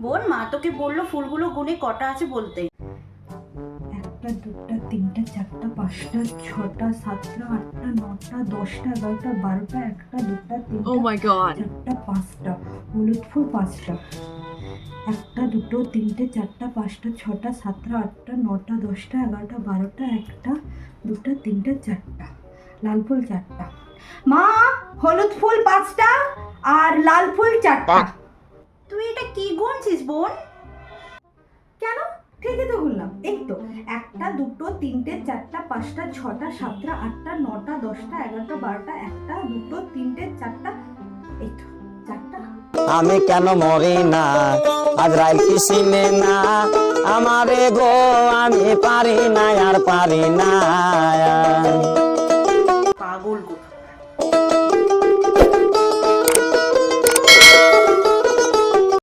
বোন, মা তোকে বললো ফুলগুলো গুনে কটা আছে বলতে। 1 2 3 4 5 6 7 8 9 10 11 12 1 2 3 Oh my god. 4 5টা হলুদ ফুল 5টা 1 2 3 4 5 6 7 8 9 10 11 12 1 2 3 4 লাল ফুল 4টা। মা, হলুদ ফুল 5টা আর লাল ফুল 4টা। তুই এটা কি গুনছিস বোন? কেন? ঠিকই তো বললাম, এই তো 1 2 3 4 5 6 7 8 9 10 11 12 1 2 3 4 এই তো 4টা। আমি কেন মরি না আজরাইল কি চিনে না আমারে গো আমি পারি না আর পারি না পাগল কোথায়।